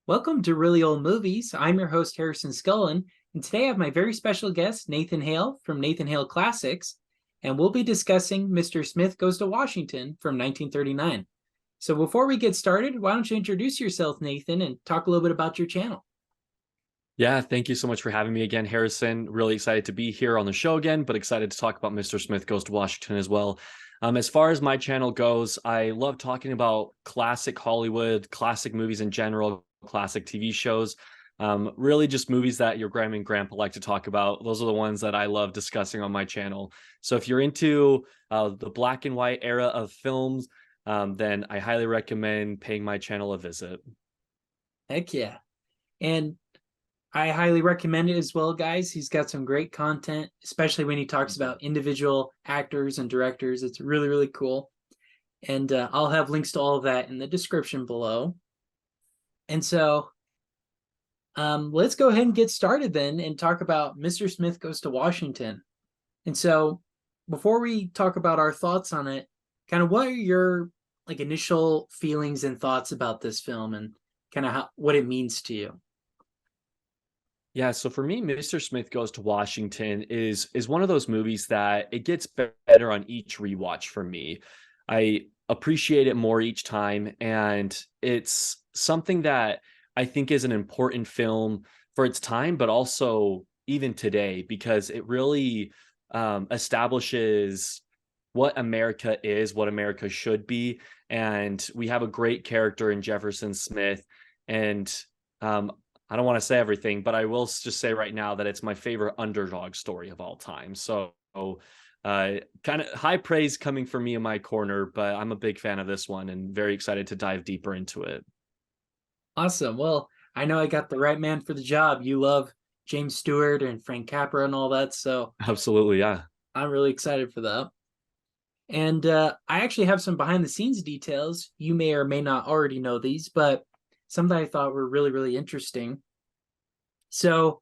Welcome to Really Old Movies. I'm your host, Harrison Scullen, and today I have my very special guest, Nathan Hale from Nathan Hale Classics, and we'll be discussing Mr. Smith Goes to Washington from 1939. So before we get started, why don't you introduce yourself, Nathan, and talk a little bit about your channel? Yeah, thank you so much for having me again, Harrison. Really excited to be here on the show again, but excited to talk about Mr. Smith Goes to Washington as well. As far as my channel goes, I love talking about classic Hollywood, classic movies in general, classic TV shows. Really just movies that your grandma and grandpa like to talk about. Those are the ones that I love discussing on my channel. So if you're into the black and white era of films, then I highly recommend paying my channel a visit. Heck yeah. And I highly recommend it as well, guys. He's got some great content, especially when he talks about individual actors and directors. It's really, really cool. And I'll have links to all of that in the description below. And so let's go ahead and get started then and talk about Mr. Smith Goes to Washington. And so before we talk about our thoughts on it, kind of what are your initial feelings and thoughts about this film and kind of what it means to you? Yeah, so for me, Mr. Smith Goes to Washington is one of those movies that it gets better on each rewatch for me. I appreciate it more each time, and it's something that I think is an important film for its time, but also even today because it really establishes what America is, what America should be, and we have a great character in Jefferson Smith, and um, I don't want to say everything, but I will just say right now that it's my favorite underdog story of all time. So, kind of high praise coming from me in my corner, but I'm a big fan of this one and very excited to dive deeper into it. Awesome. Well, I know I got the right man for the job. You love James Stewart and Frank Capra and all that, so Absolutely, yeah. I'm really excited for that. And I actually have some behind the scenes details. You may or may not already know these, but some that I thought were really, really interesting. So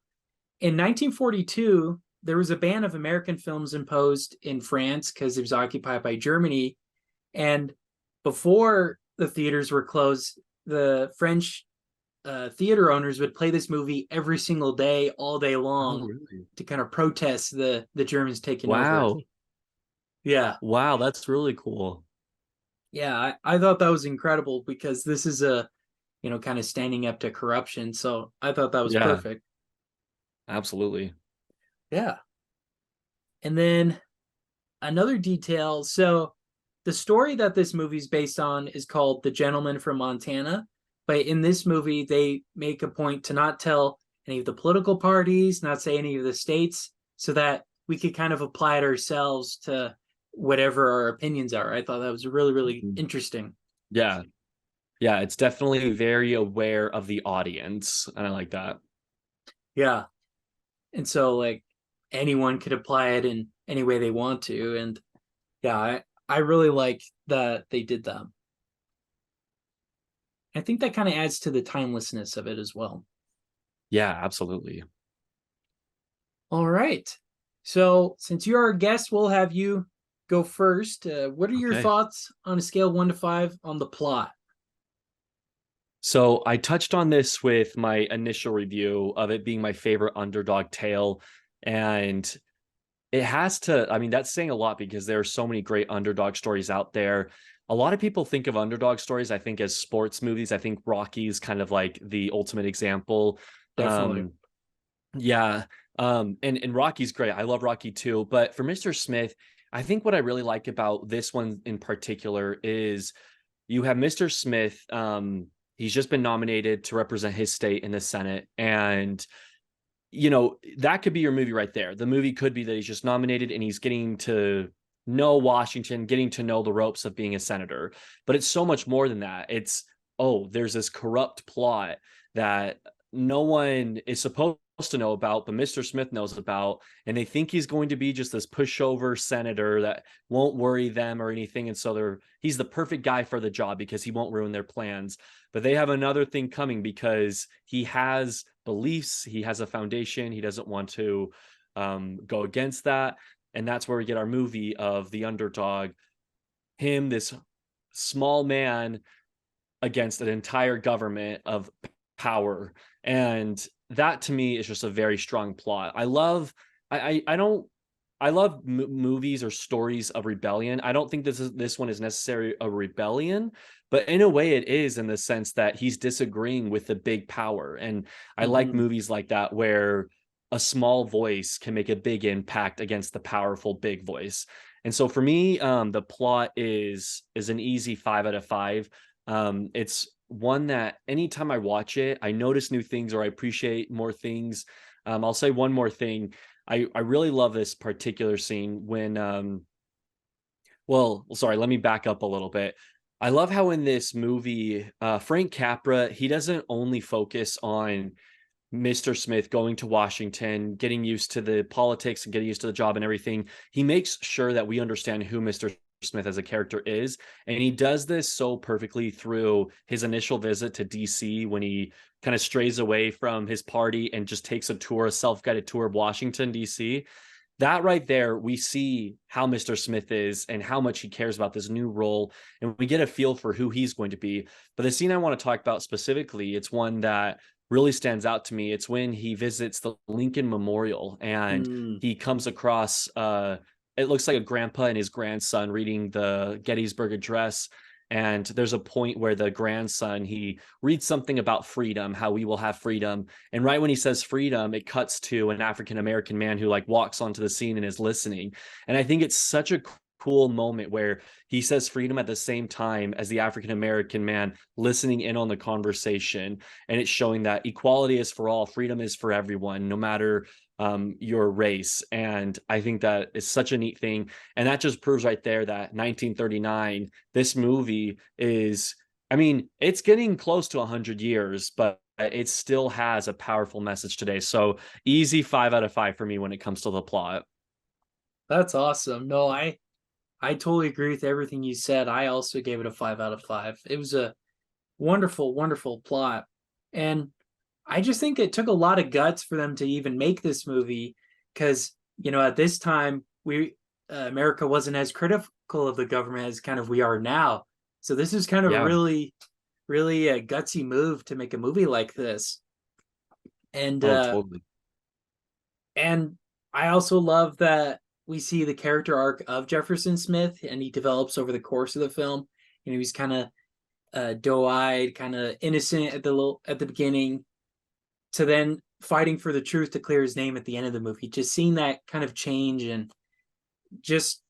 in 1942, there was a ban of American films imposed in France because it was occupied by Germany. And before the theaters were closed, the French theater owners would play this movie every single day, all day Oh, long, really? to kind of protest the Germans taking over. Wow. Yeah, Wow, that's really cool. yeah, I thought that was incredible because this is a kind of standing up to corruption. So I thought that was Yeah, perfect. absolutely. Yeah. And then another detail. So the story that this movie is based on is called The Gentleman from Montana. But in this movie, they make a point to not tell any of the political parties, not say any of the states, so that we could kind of apply it ourselves to whatever our opinions are. I thought that was really, really Mhm. interesting. Yeah, yeah, it's definitely very aware of the audience, and I like that. Yeah. And so anyone could apply it in any way they want to. And yeah, I really like that they did that. I think that kind of adds to the timelessness of it as well. Yeah, absolutely. All right. So, since you're our guest, we'll have you go first. What are your Okay. thoughts on a scale of 1 to 5 on the plot? So I touched on this with my initial review of it being my favorite underdog tale. And it has to, I mean, that's saying a lot because there are so many great underdog stories out there. A lot of people think of underdog stories, I think, as sports movies. I think Rocky is kind of like the ultimate example. Definitely. Um, yeah. And Rocky's great. I love Rocky too. But for Mr. Smith, I think what I really like about this one in particular is you have Mr. Smith. He's just been nominated to represent his state in the Senate. And, that could be your movie right there. The movie could be that he's just nominated and he's getting to know Washington, getting to know the ropes of being a senator. But it's so much more than that. It's, oh, there's this corrupt plot that no one is supposed to know about, but Mr. Smith knows about. And they think he's going to be just this pushover senator that won't worry them or anything. And so he's the perfect guy for the job because he won't ruin their plans. But they have another thing coming because he has beliefs, he has a foundation, he doesn't want to go against that. And that's where we get our movie of the underdog, him, this small man against an entire government of power. And that to me is just a very strong plot. I don't I love movies or stories of rebellion. I don't think this one is necessarily a rebellion, but in a way it is, in the sense that he's disagreeing with the big power. And I like Hmm. movies like that where a small voice can make a big impact against the powerful big voice. And so for me, the plot is an easy 5 out of 5. It's one that anytime I watch it, I notice new things or I appreciate more things. I'll say one more thing. I really love this particular scene when well, sorry, let me back up a little bit. I love how in this movie, Frank Capra, he doesn't only focus on Mr. Smith going to Washington, getting used to the politics and getting used to the job and everything. He makes sure that we understand who Mr. Smith as a character is. And he does this so perfectly through his initial visit to DC, when he kind of strays away from his party and just takes a tour, a self-guided tour of Washington, DC. That right there, we see how Mr. Smith is and how much he cares about this new role, and we get a feel for who he's going to be. But the scene I want to talk about specifically, it's one that really stands out to me. It's when he visits the Lincoln Memorial and Mm. he comes across it looks like a grandpa and his grandson reading the Gettysburg Address. And there's a point where the grandson, he reads something about freedom, how we will have freedom. And right when he says freedom, it cuts to an African American man who like walks onto the scene and is listening. And I think it's such a cool moment where he says freedom at the same time as the African American man listening in on the conversation. And it's showing that equality is for all, freedom is for everyone, no matter your race. And I think that is such a neat thing. And that just proves right there that 1939, this movie is, I mean, it's getting close to 100 years, but it still has a powerful message today. So easy 5 out of 5 for me when it comes to the plot. That's awesome. No, I totally agree with everything you said. I also gave it a 5 out of 5. It was a wonderful, wonderful plot. And I just think it took a lot of guts for them to even make this movie because, at this time, America wasn't as critical of the government as kind of we are now. So this is kind of Yeah. really, really a gutsy move to make a movie like this. And Oh, uh totally. and I also love that we see the character arc of Jefferson Smith and he develops over the course of the film. He's kind of doe-eyed, kind of innocent at the beginning, to then fighting for the truth to clear his name at the end of the movie. Just seeing that kind of change just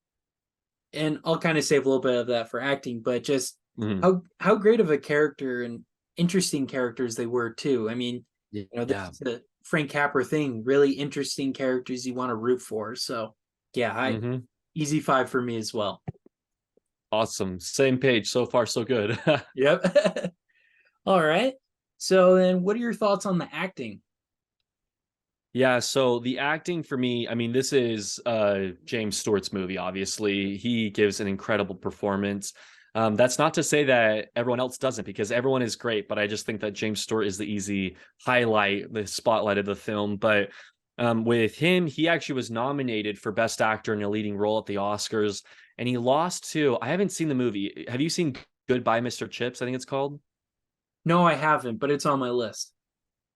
and I'll kind of save a little bit of that for acting, but just Mhm. how great of a character and interesting characters they were too. I mean, this Yeah. is the Frank Capra thing, really interesting characters you want to root for. So yeah, I Hmm. easy 5 for me as well. Awesome. Same page. So far, so good. Yep. All right. So then what are your thoughts on the acting? Yeah, so the acting for me, I mean, this is James Stewart's movie, obviously. He gives an incredible performance. That's not to say that everyone else doesn't, because everyone is great, but I just think that James Stewart is the easy highlight, the spotlight of the film. But with him, he actually was nominated for Best Actor in a Leading Role at the Oscars, and he lost to, I haven't seen the movie. Have you seen Goodbye, Mr. Chips? I think it's called. No, I haven't, but it's on my list.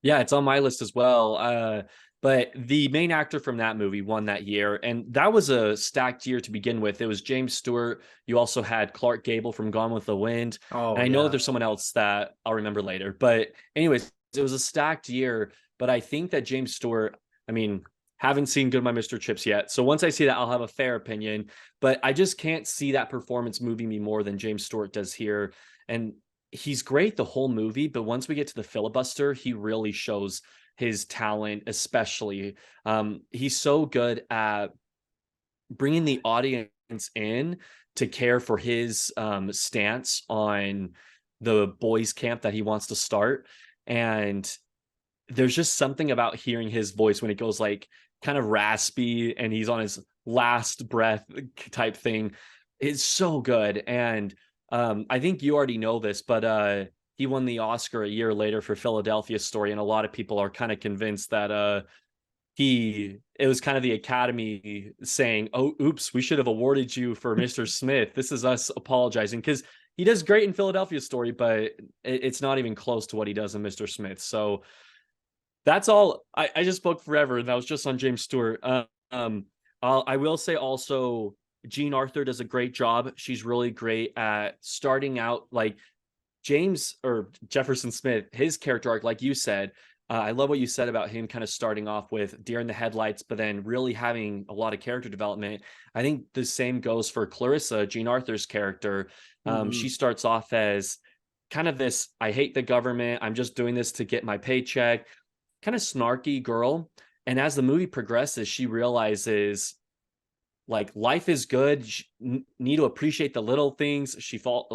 Yeah, it's on my list as well. But the main actor from that movie won that year, and that was a stacked year to begin with. It was James Stewart. You also had Clark Gable from Gone with the Wind, Oh and I know that yeah. there's someone else that I'll remember later. But anyways, it was a stacked year. But I think that James Stewart, I mean, haven't seen Goodbye Mr. Chips yet. So once I see that, I'll have a fair opinion. But I just can't see that performance moving me more than James Stewart does here. And he's great the whole movie, but once we get to the filibuster, he really shows his talent, especially. He's so good at bringing the audience in to care for his stance on the boys' camp that he wants to start. And there's just something about hearing his voice when it goes like kind of raspy and he's on his last breath type thing. It's so good. And I think you already know this, but he won the Oscar a year later for Philadelphia Story, and a lot of people are kind of convinced that it was kind of the Academy saying, "Oh, oops, we should have awarded you for Mr. Smith. This is us apologizing," because he does great in Philadelphia Story, but it's not even close to what he does in Mr. Smith. So that's all. I just spoke forever, and that was just on James Stewart. Um, I will say also, Jean Arthur does a great job. She's really great at starting out like James or Jefferson Smith, his character arc, like you said. I love what you said about him kind of starting off with deer in the headlights, but then really having a lot of character development. I think the same goes for Clarissa, Jean Arthur's character. Hmm. She starts off as kind of this, I hate the government. I'm just doing this to get my paycheck, kind of snarky girl. And as the movie progresses, she realizes like life is good. Need to appreciate the little things. She fall.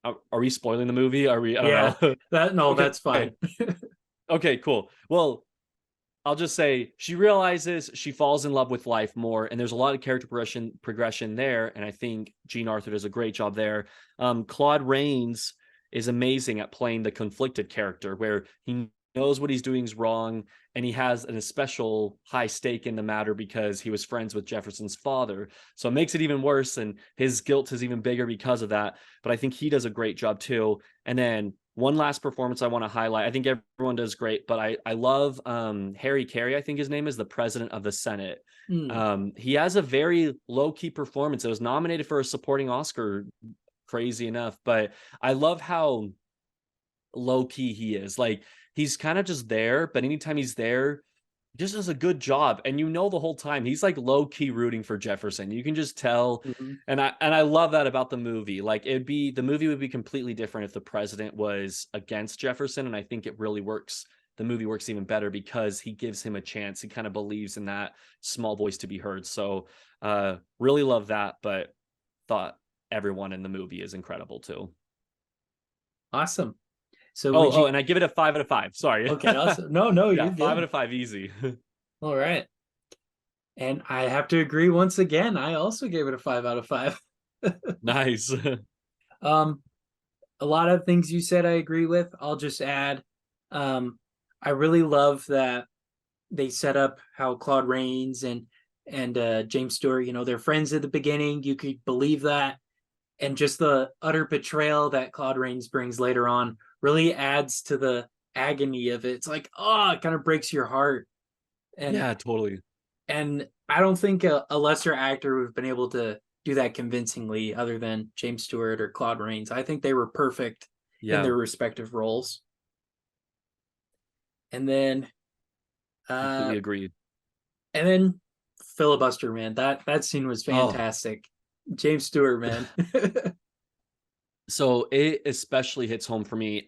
Oh, are we spoiling the movie? Are we? I don't Yeah, know. that no, Okay. that's fine. Okay, cool. Well, I'll just say she realizes she falls in love with life more, and there's a lot of character progression there. And I think Jean Arthur does a great job there. Claude Rains is amazing at playing the conflicted character, where he knows what he's doing is wrong, and he has an especial high stake in the matter because he was friends with Jefferson's father. So it makes it even worse, and his guilt is even bigger because of that. But I think he does a great job too. And then one last performance I want to highlight. I think everyone does great, but I love Harry Carey, I think his name is, the president of the Senate. Mm, He has a very low key performance. It was nominated for a supporting Oscar, crazy enough, but I love how low key he is. Like he's kind of just there, but anytime he's there, he just does a good job. And you know the whole time he's like low key rooting for Jefferson. You can just tell. mhm. And I love that about the movie. Like the movie would be completely different if the president was against Jefferson. And I think it really works. The movie works even better because he gives him a chance. He kind of believes in that small voice to be heard. So really love that, but thought everyone in the movie is incredible too. Awesome. So Oh, would you? and I give it a 5 out of 5. Sorry. Okay, awesome. No, no, Yeah, you're five out good. of five, easy. All right. And I have to agree once again. I also gave it a 5 out of 5. Nice. Um, a lot of things you said I agree with. I'll just add, I really love that they set up how Claude Rains and James Stewart, they're friends at the beginning. You could believe that, and just the utter betrayal that Claude Rains brings later on really adds to the agony of it. It's like, oh, it kind of breaks your heart. And Yeah, totally. and I don't think a lesser actor would have been able to do that convincingly other than James Stewart or Claude Rains. I think they were perfect in Yeah, their respective roles. And then uh completely agreed. and then filibuster, man. That scene was Oh, fantastic. James Stewart, man. so it especially hits home for me.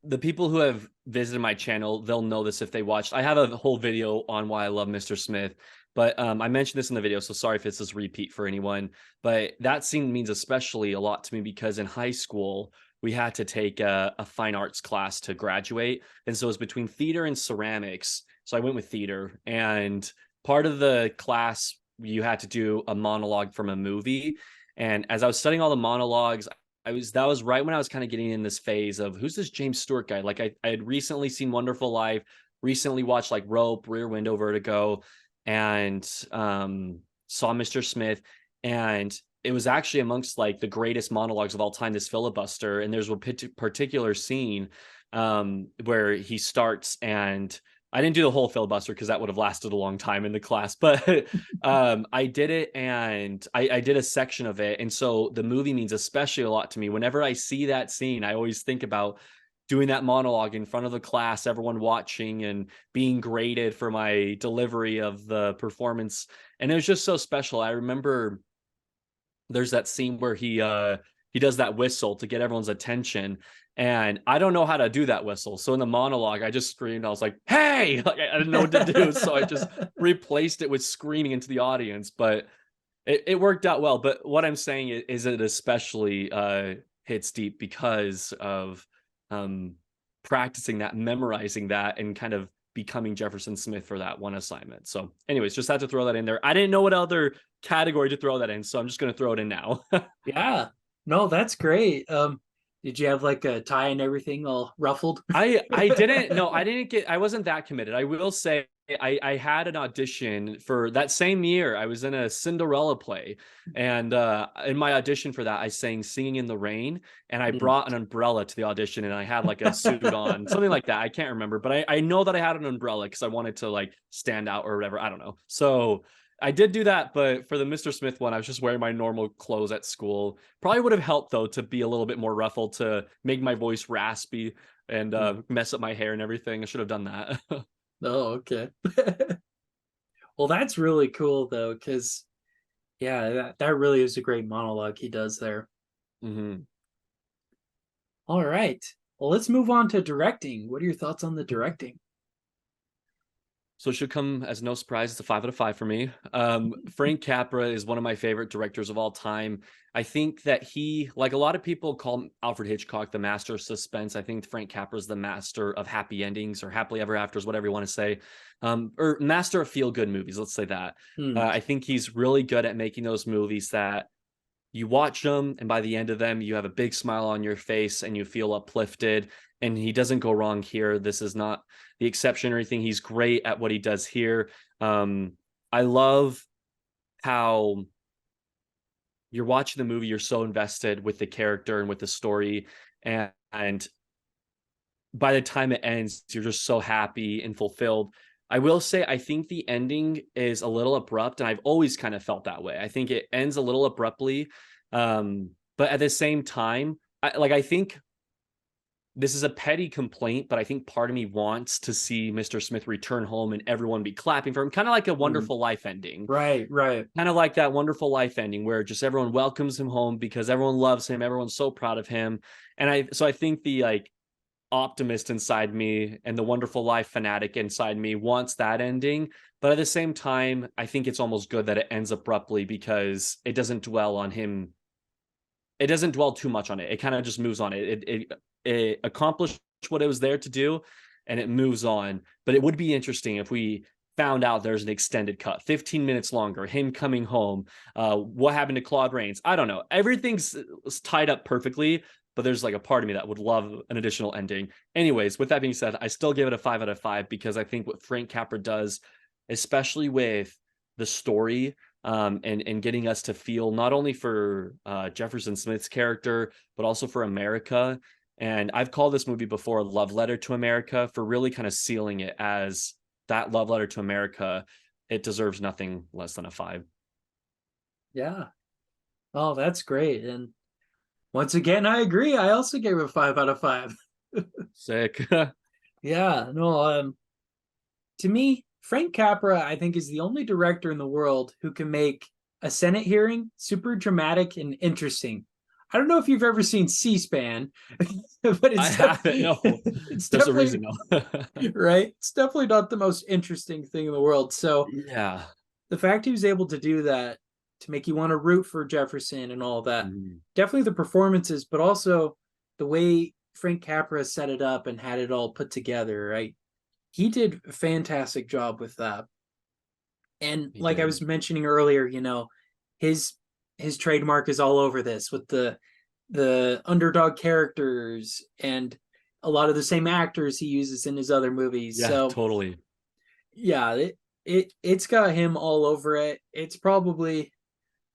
The people who have visited my channel, they'll know this if they watched. I have a whole video on why I love Mr. Smith, but I mentioned this in the video, so sorry if it's a repeat for anyone. But that scene means especially a lot to me because in high school we had to take a fine arts class to graduate, and so it was between theater and ceramics. So I went with theater, and part of the class you had to do a monologue from a movie. And as I was studying all the monologues, that was right when I was kind of getting in this phase of who's this James Stewart guy? Like I had recently seen Wonderful Life, recently watched like Rope, Rear Window, Vertigo, and saw Mr. Smith. And it was actually amongst like the greatest monologues of all time, this filibuster. And there's a particular scene where he starts, and I didn't do the whole filibuster because that would have lasted a long time in the class, but I did it, and I did a section of it. And so the movie means especially a lot to me. Whenever I see that scene, I always think about doing that monologue in front of the class, everyone watching and being graded for my delivery of the performance. And it was just so special. I remember there's that scene where he does that whistle to get everyone's attention, and I don't know how to do that whistle. So in the monologue I just screamed. I was like, hey, like I didn't know what to do, so I just replaced it with screaming into the audience. But it worked out well. But what I'm saying is it especially hits deep because of um practicing that, memorizing that, and kind of becoming Jefferson Smith for that one assignment. So anyways, just had to throw that in there. I didn't know what other category to throw that in, so I'm just going to throw it in now. Yeah. No, that's great. Did you have like a tie and everything all ruffled? I didn't, no, I didn't get, I wasn't that committed. I will say I had an audition for that same year. I was in a Cinderella play, and in my audition for that, I sang "Singing in the Rain," and I Mm. brought an umbrella to the audition, and I had like a suit on, something like that. I can't remember, but I know that I had an umbrella because I wanted to like stand out or whatever. I don't know. So I did do that, but for the Mr. Smith one, I was just wearing my normal clothes at school. Probably would have helped though to be a little bit more ruffled to make my voice raspy and Mm. mess up my hair and everything. I should have done that. Oh, okay. Well, that's really cool though, because yeah, that really is a great monologue he does there. hmm All right. Well, let's move on to directing. What are your thoughts on the directing? So it should come as no surprise. It's a 5 out of 5 for me. Frank Capra is one of my favorite directors of all time. I think that he, like a lot of people call Alfred Hitchcock the master of suspense. I think Frank Capra is the master of happy endings or happily ever afters, whatever you want to say, or master of feel good movies. Let's say that. Hmm. I think he's really good at making those movies that you watch them and by the end of them you have a big smile on your face and you feel uplifted, and he doesn't go wrong here. This is not the exception or anything. He's great at what he does here. I love how you're watching the movie, you're so invested with the character and with the story, and by the time it ends you're just so happy and fulfilled. I will say I think the ending is a little abrupt, and I've always kind of felt that way. I think it ends a little abruptly, but at the same time, I think this is a petty complaint, but I think part of me wants to see Mr. Smith return home and everyone be clapping for him, kind of like a Hmm. Wonderful Life ending. Right, right. Kind of like that Wonderful Life ending where just everyone welcomes him home because everyone loves him, everyone's so proud of him. And I think the like optimist inside me and the Wonderful Life fanatic inside me wants that ending. But at the same time, I think it's almost good that it ends abruptly because it doesn't dwell on him. It doesn't dwell too much on it. It kind of just moves on. It accomplished what it was there to do, and it moves on. But it would be interesting if we found out there's an extended cut, 15 minutes longer, him coming home. What happened to Claude Rains? I don't know. Everything's tied up perfectly, but there's like a part of me that would love an additional ending. Anyways, with that being said, I still give it a 5 out of 5 because I think what Frank Capra does, especially with the story, and getting us to feel not only for Jefferson Smith's character, but also for America. And I've called this movie before a love letter to America, for really kind of sealing it as that love letter to America. It deserves nothing less than a 5. Yeah. Oh, that's great. And once again, I agree. I also gave it 5 out of 5. Sick. Yeah, no, to me, Frank Capra, I think, is the only director in the world who can make a Senate hearing super dramatic and interesting. I don't know if you've ever seen C-SPAN, but I it's haven't. No, it's there's a definitely reason. No. right. It's definitely not the most interesting thing in the world. So Yeah. the fact he was able to do that to make you want to root for Jefferson and all that, Mhm. definitely the performances, but also the way Frank Capra set it up and had it all put together, right? He did a fantastic job with that. And He like I did. was mentioning earlier, his his trademark is all over this with the underdog characters and a lot of the same actors he uses in his other movies. Yeah, So totally. yeah, it's got him all over it. It's probably,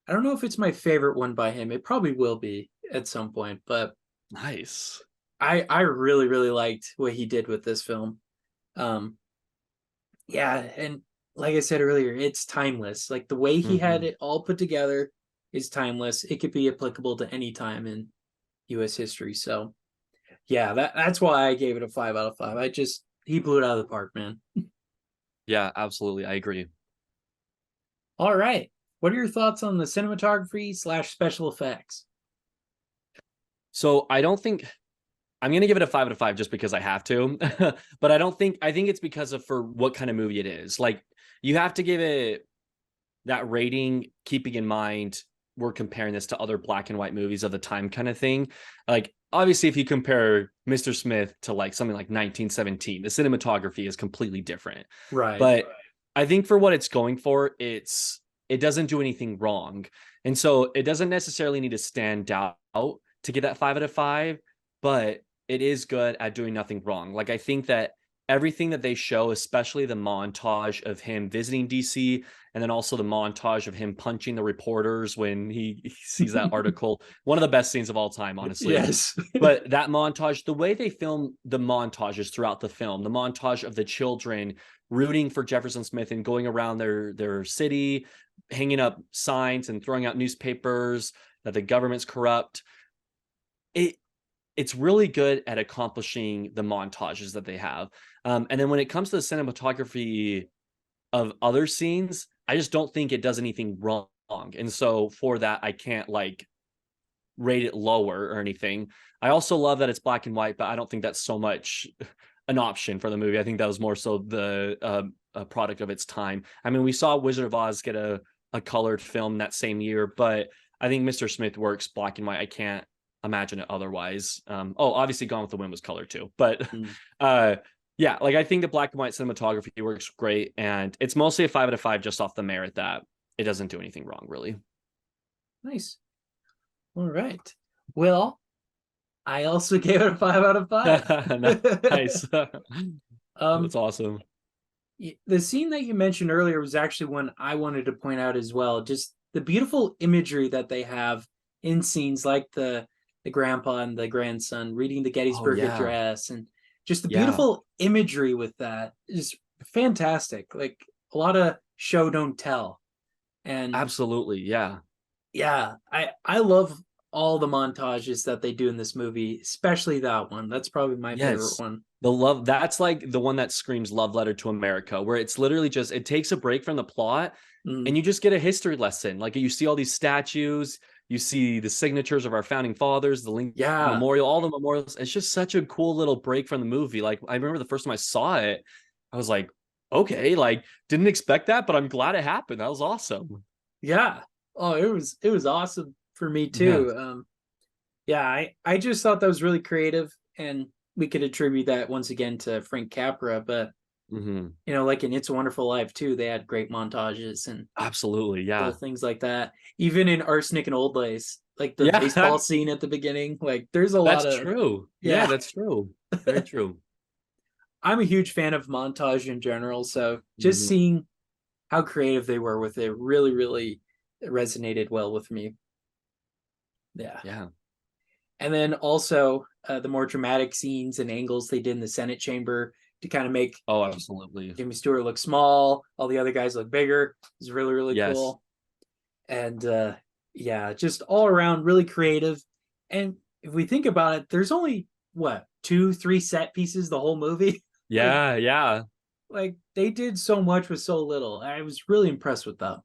I don't know if it's my favorite one by him. It probably will be at some point, but Nice. I really really liked what he did with this film. Um yeah, and like I said earlier, it's timeless. Like the way he had hmm it all put together is timeless. It could be applicable to any time in US history. So yeah, that's why I gave it a 5 out of 5. I just he blew it out of the park, man. Yeah, absolutely. I agree. All right. What are your thoughts on the cinematography slash special effects? So I don't think I'm gonna give it a 5 out of 5 just because I have to, but I think it's because of for what kind of movie it is. Like you have to give it that rating, keeping in mind we're comparing this to other black and white movies of the time kind of thing. Like obviously, if you compare Mr. Smith to like something like 1917, the cinematography is completely different. Right. But I think for what it's going for, it doesn't do anything wrong. And so it doesn't necessarily need to stand out to get that 5 out of 5, but it is good at doing nothing wrong. Like I think that everything that they show, especially the montage of him visiting DC, and then also the montage of him punching the reporters when he sees that article. One of the best scenes of all time, honestly. Yes. But that montage, the way they film the montages throughout the film, the montage of the children rooting for Jefferson Smith and going around their city, hanging up signs and throwing out newspapers that the government's corrupt. It it's really good at accomplishing the montages that they have. And then when it comes to the cinematography of other scenes, I just don't think it does anything wrong. And so for that, I can't like rate it lower or anything. I also love that it's black and white, but I don't think that's so much an option for the movie. I think that was more so the a product of its time. I mean, we saw Wizard of Oz get a colored film that same year, but I think Mr. Smith works black and white. I can't imagine it otherwise. Obviously Gone with the Wind was color too, but Mm, uh yeah, like I think the black and white cinematography works great, and it's mostly a 5 out of 5 just off the merit that it doesn't do anything wrong, really. nice. All right. Well, I also gave it a 5 out of 5. Nice. um, That's awesome. the scene that you mentioned earlier was actually one I wanted to point out as well. Just the beautiful imagery that they have in scenes like the grandpa and the grandson reading the Oh Gettysburg yeah. Address, and just the Yeah, beautiful imagery with that is fantastic. Like a lot of show don't tell. And absolutely. Yeah. yeah, I love all the montages that they do in this movie, especially that one. That's probably my favorite Yes. one. The love, that's like the one that screams love letter to America, where it's literally just, it takes a break from the plot Mm, and you just get a history lesson. Like you see all these statues, you see the signatures of our founding fathers, the Lincoln yeah, Memorial, all the memorials. It's just such a cool little break from the movie. Like I remember the first time I saw it, I was like, okay, like didn't expect that, but I'm glad it happened. That was awesome. yeah. Oh, it was awesome for me Yeah. too. Yeah, I just thought that was really creative, and we could attribute that once again to Frank Capra. But Hmm. like in It's a Wonderful Life too, they had great montages and Absolutely. little Yeah. things like that. Even in Arsenic and Old Lace, like the Yeah. baseball scene at the beginning, like there's a That's lot of true. Yeah, yeah. that's true. Very true. I'm a huge fan of montage in general, so just Mhm. seeing how creative they were with it really, really resonated well with me. Yeah. Yeah. And then also the more dramatic scenes and angles they did in the Senate chamber to kind of make Oh, absolutely. Jimmy Stewart look small, all the other guys look bigger. It's really, really Yes. cool. And yeah, just all around really creative. And if we think about it, there's only what, two, three set pieces the whole movie. like Yeah, yeah. like they did so much with so little. I was really impressed with that.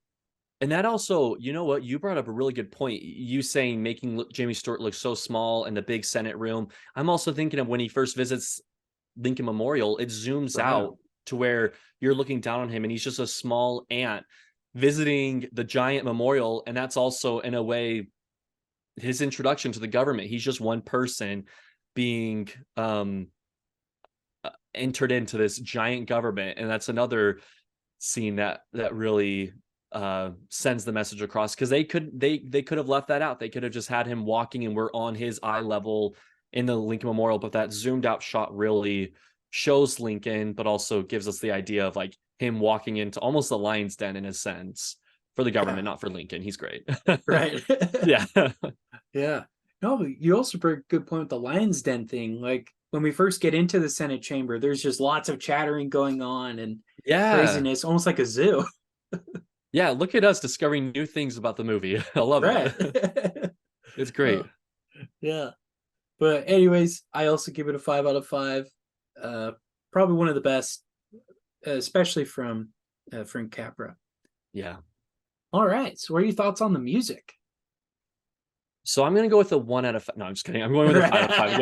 And that also, you know what? You brought up a really good point. You saying making Jamie Stewart look so small in the big Senate room. I'm also thinking of when he first visits Lincoln Memorial, it zooms Right. out to where you're looking down on him and he's just a small ant visiting the giant memorial. And that's also, in a way, his introduction to the government. He's just one person being entered into this giant government. And that's another scene that really sends the message across, because they could have left that out. They could have just had him walking and we're on his eye level in the Lincoln Memorial, but that zoomed out shot really shows Lincoln, but also gives us the idea of like him walking into almost the lion's den in a sense for the Yeah. government, not for Lincoln. He's great. Right. Yeah. Yeah. No, you also bring a good point with the lion's den thing. Like when we first get into the Senate chamber, there's just lots of chattering going on and Yeah. craziness, almost like a zoo. Yeah, look at us discovering new things about the movie. I love Right. it. It's great. Oh, yeah. But anyways, I also give it a 5 out of 5. Uh, Probably one of the best, especially from Frank Capra. Yeah. All right. So, what are your thoughts on the music? So I'm gonna go with a 1 out of 5. No, I'm just kidding. I'm going with a 5 out of 5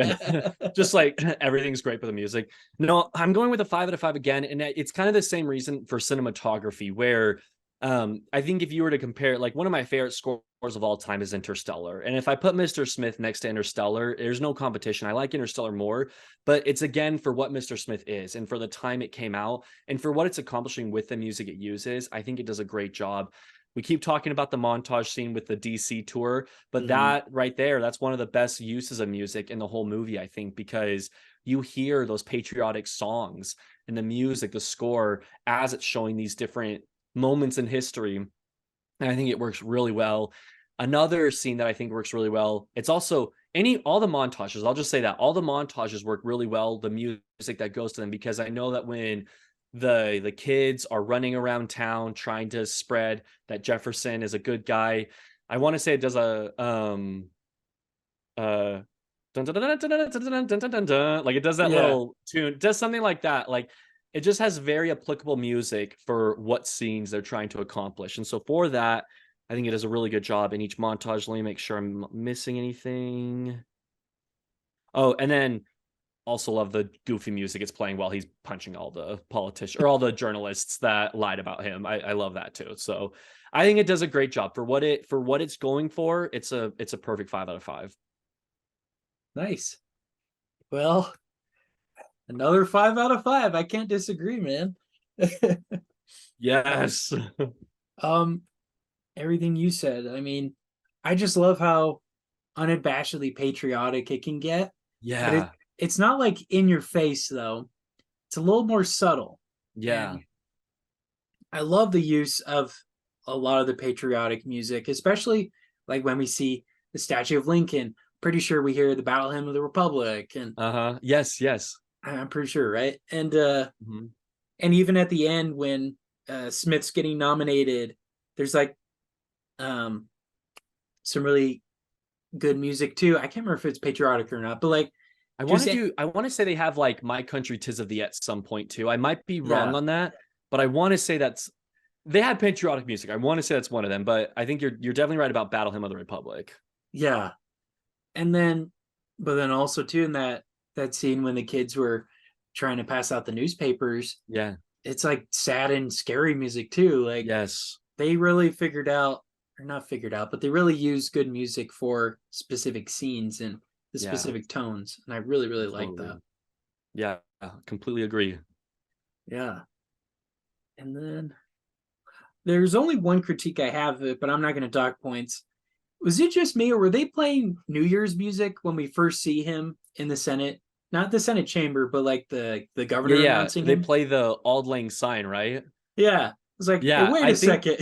again. Just like everything's great with the music. No, I'm going with a 5 out of 5 again, and it's kind of the same reason for cinematography, where I think if you were to compare, like one of my favorite scores of all time is Interstellar, and if I put Mr. Smith next to Interstellar, there's no competition. I like Interstellar more, but it's again for what Mr. Smith is, and for the time it came out, and for what it's accomplishing with the music it uses. I think it does a great job. We keep talking about the montage scene with the DC tour, but Mhm. that right there, that's one of the best uses of music in the whole movie, I think, because you hear those patriotic songs and the music, the score, as it's showing these different moments in history. And I think it works really well. Another scene that I think works really well, it's also all the montages, I'll just say that all the montages work really well, the music that goes to them, because I know that when the kids are running around town trying to spread that Jefferson is a good guy, I want to say it does a uh dun, dun, dun, dun, dun, dun, dun, dun, dun, dun, dun, like it does that Yeah, little tune, does something like that. Like it just has very applicable music for what scenes they're trying to accomplish. And so for that, I think it does a really good job in each montage. Let me make sure I'm not missing anything. Oh, and then also love the goofy music it's playing while he's punching all the politicians or all the journalists that lied about him. I love that too. So I think it does a great job for what it's going for. It's a perfect 5 out of 5. nice. Well, another 5 out of 5. I can't disagree, man. um, Yes. um, everything you said. I mean, I just love how unabashedly patriotic it can get, but Yeah. it's not like in your face though. It's a little more subtle. Yeah. And I love the use of a lot of the patriotic music, especially like when we see the Statue of Lincoln. Pretty sure we hear the Battle Hymn of the Republic, and Uh-huh. Yes, yes. I'm pretty sure, right? Mhm. And even at the end when Smith's getting nominated, there's like um some really good music too. I can't remember if it's patriotic or not, but like just I want to say they have like My Country 'Tis of Thee at some point too. I might be wrong yeah, on that, but I want to say they had patriotic music. I want to say that's one of them, but I think you're definitely right about Battle Hymn of the Republic. yeah. And then but then also too in that scene when the kids were trying to pass out the newspapers, Yeah. it's like sad and scary music too. Like Yes. they really figured out, or not figured out, but they really used good music for specific scenes and the Yeah. specific tones. And I really, really like that. Totally. Yeah. Completely agree. Yeah. And then there's only one critique I have of it, but I'm not going to dock points. Was it just me, or were they playing New Year's music when we first see him in the Senate? Not the Senate chamber, but like the Yeah, governor yeah. announcing They him. play the Auld Lang Syne, right? Yeah, I was like, hey, Yeah, wait a second.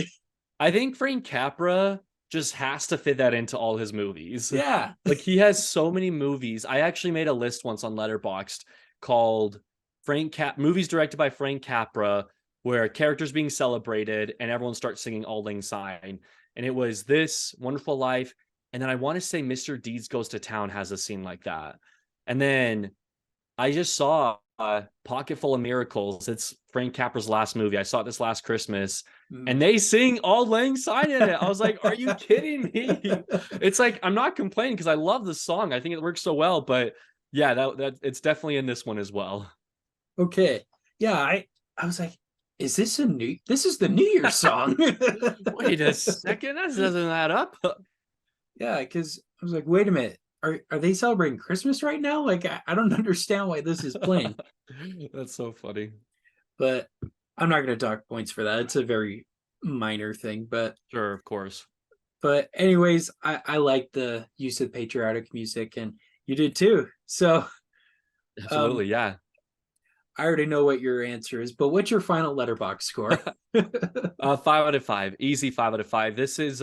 I think Frank Capra just has to fit that into all his movies. Yeah, Like he has so many movies. I actually made a list once on Letterboxd called Frank Cap movies directed by Frank Capra, where characters being celebrated and everyone starts singing Auld Lang Syne. And it was this Wonderful Life, and then I want to say Mr. Deeds Goes to Town has a scene like that. And then I just saw Pocket Full of Miracles. It's Frank Capra's last movie. I saw it this last Christmas, mm. and they sing Auld Lang Syne in it. I was like, "Are you kidding me?" It's like I'm not complaining because I love the song. I think it works so well. But yeah, that it's definitely in this one as well. Okay. Yeah, I was like, is this a new? This is the New Year's song. Wait a second, that doesn't add up. Yeah, because I was like, wait a minute, are they celebrating Christmas right now? Like, I don't understand why this is playing. That's so funny. But I'm not going to dock points for that. It's a very minor thing, Sure, of course. but anyways, I like the use of patriotic music, and you did too. So um, Absolutely, yeah. I already know what your answer is, but what's your final letterbox score? 5 out of 5, easy 5 out of 5. This is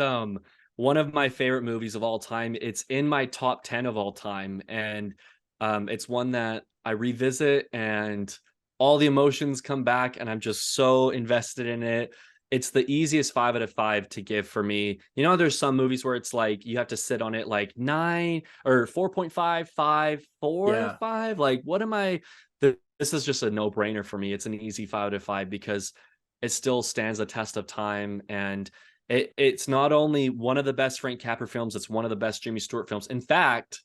one of my favorite movies of all time. It's in my top 10 of all time, and it's one that I revisit, and all the emotions come back, and I'm just so invested in it. It's the easiest 5 out of 5 to give for me. You know, there's some movies where it's like you have to sit on it like 9 or 4.5, 5, 4, Yeah, 5. Like, what am I? This is just a no brainer for me. It's an easy 5 out of 5 because it still stands the test of time. And it's not only one of the best Frank Capra films, it's one of the best Jimmy Stewart films. In fact,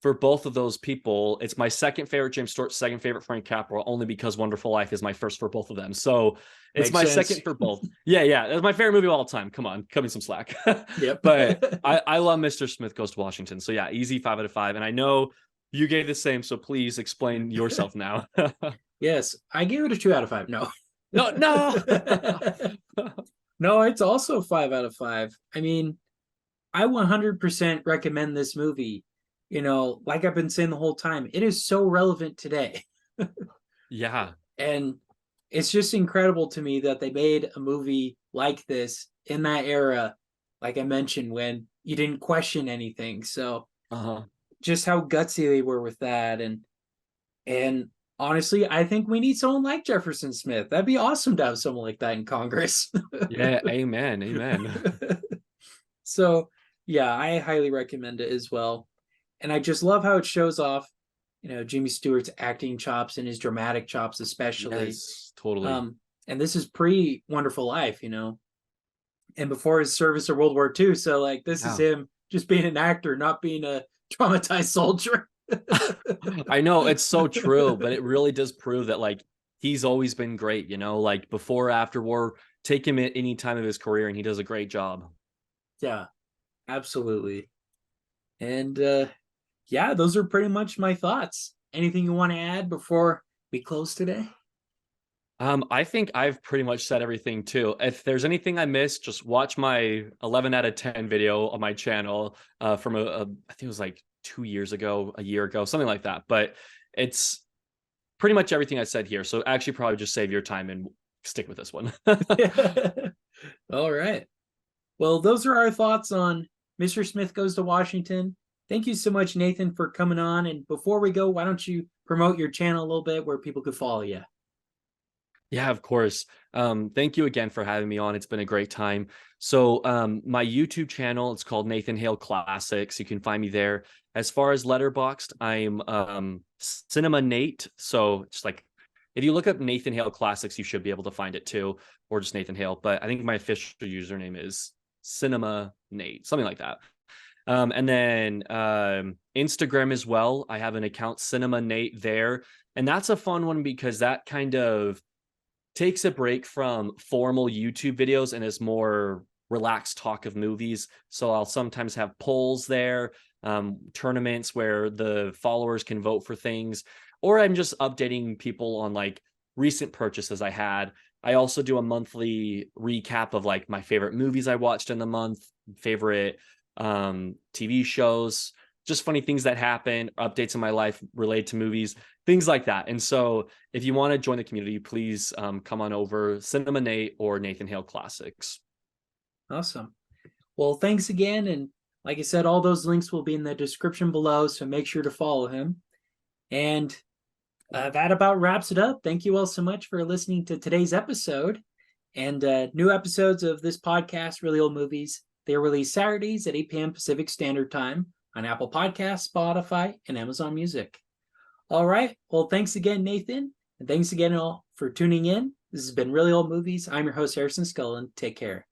for both of those people, it's my second favorite James Stewart, second favorite Frank Capra, only because Wonderful Life is my first for both of them. So it's makes my sense. second for both. Yeah, yeah. That's my favorite movie of all time. Come on, cut me some slack. Yep. But I love Mr. Smith Goes to Washington. So yeah, easy 5 out of 5. And I know you gave the same, so please explain yourself now. Yes, I gave it a 2 out of 5. No. No, no. No, it's also 5 out of 5. I mean, I 100% recommend this movie. like I've been saying the whole time, it is so relevant today. Yeah. And it's just incredible to me that they made a movie like this in that era, like I mentioned, when you didn't question anything. So Uh-huh. just how gutsy they were with that. And honestly, I think we need someone like Jefferson Smith. That'd be awesome to have someone like that in Congress. Yeah, amen. Amen. So yeah, I highly recommend it as well. And I just love how it shows off, Jimmy Stewart's acting chops and his dramatic chops, especially. Yes, totally. And this is pre Wonderful Life, and before his service of World War II. So like this is Yeah. him just being an actor, not being a traumatized soldier. I know it's so true, but it really does prove that like he's always been great, like before, after war, take him at any time of his career and he does a great job. Yeah, absolutely. And yeah, those are pretty much my thoughts. Anything you want to add before we close today? I think I've pretty much said everything too. If there's anything I missed, just watch my 11 out of 10 video on my channel from I think it was like 2 years ago, a year ago, something like that. But it's pretty much everything I said here. So actually probably just save your time and stick with this one. All right. Well, those are our thoughts on Mr. Smith Goes to Washington. Thank you so much, Nathan, for coming on. And before we go, why don't you promote your channel a little bit where people could follow you? Yeah, of course. Thank you again for having me on. It's been a great time. So, my YouTube channel, it's called Nathan Hale Classics. You can find me there. As far as Letterboxd, I'm Cinema Nate. So it's like if you look up Nathan Hale Classics, you should be able to find it too, or just Nathan Hale. But I think my official username is Cinema Nate, something like that. And then Instagram as well. I have an account, Cinema Nate, there. And that's a fun one because that kind of takes a break from formal YouTube videos and is more relaxed talk of movies. So I'll sometimes have polls there, tournaments where the followers can vote for things, or I'm just updating people on like recent purchases I had. I also do a monthly recap of like my favorite movies I watched in the month, favorite TV shows, just funny things that happen, updates in my life related to movies, things like that. And so if you want to join the community, please come on over, Cinema Nate or Nathan Hale Classics. Awesome. Well, thanks again. And like I said, all those links will be in the description below. So make sure to follow him. And that about wraps it up. Thank you all so much for listening to today's episode. And new episodes of this podcast, Really Old Movies, they are released Saturdays at 8 p.m. Pacific Standard Time on Apple Podcasts, Spotify, and Amazon Music. All right. Well, thanks again, Nathan. And thanks again all for tuning in. This has been Really Old Movies. I'm your host, Harrison Scullen. Take care.